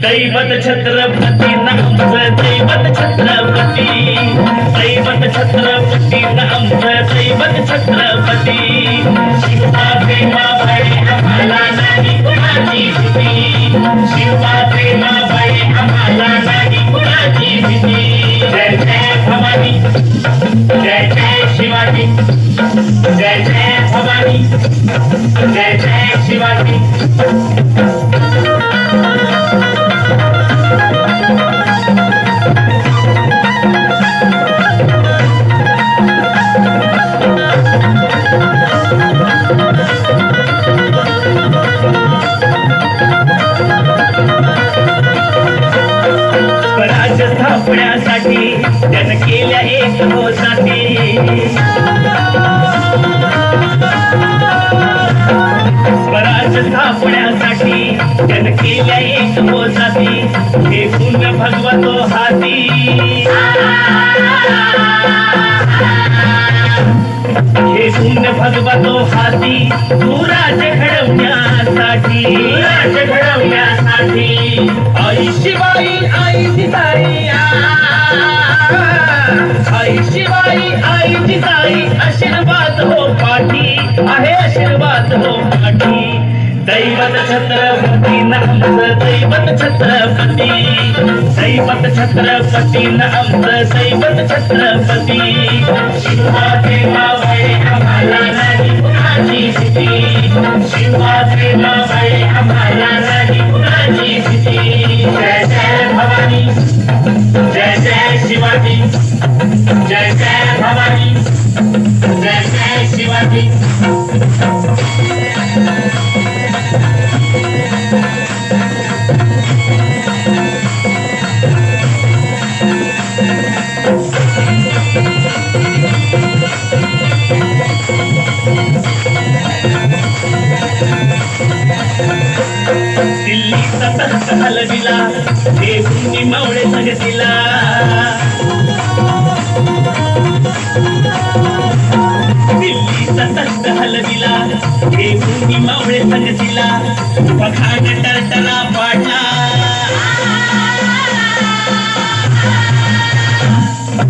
दैवत छत्रपती नामचं दैवत छत्रपती दैवत छत्रपती नामचं दैवत छत्रपती शिवा प्रेमाबाई आम्हाला नाही कुणाची भीती शिवा प्रेमाबाई आम्हाला नाही कुणाची भीती जय जय भवानी जय जय शिवाजी जय जय भवानी जय जय शिवाजी स्थापण्यासाठी जन केल्या एक होसाठी स्वराज स्थापण्यासाठी जन केल्या एक होसाठी हे पुण्य भगवतो हाती हे पुण्य भगवतो हाती तू राज घडवण्यासाठी आई शिवाई आई जिजाई आई शिवाई आई जिजाई आशीर्वाद हो पाठी आहे आशीर्वाद हो पाठी दैवत छत्रपती नामचं दैवत छत्रपती दैवत छत्रपती नामचं दैवत छत्रपती शिवा प्रेमाबाई आम्हाला नाही कुणाची भीती शिवा प्रेमाबाई आम्हाला नाही कुणाची भीती जय जय भवानी जय जय शिवाजी जय जय भवानी जय जय शिवाजी दिल्ली सतत हलविला हे भूमी मावळे जगतिला दिल्ली सतत हलविला हे भूमी मावळे जगतिला पखाड टरटरा पाडला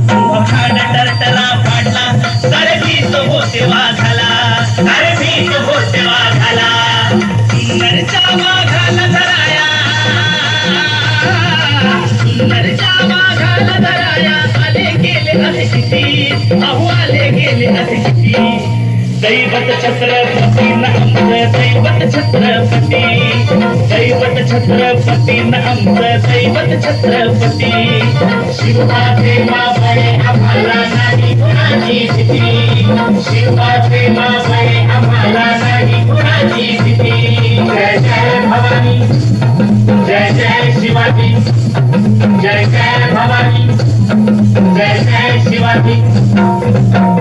पखाड टरटरा पाडला सारे भीत होते वाघाला सारे भीत होते वाघाला सुंदरच्या वाघाला धराया सुंदरच्या वाघाला धराया आले गेले असे किती अहो आले गेले असे किती दैवत छत्रपती नामचं दैवत छत्रपती दैवत छत्रपती नामचं दैवत छत्रपती शिवा प्रेमाबाई आम्हाला नाही कुणाची भीती शिवा प्रेमाबाई आम्हाला नाही कुणाची भीती जय जय भवानी जय जय शिवाजी जय जय भवानी जय जय शिवाजी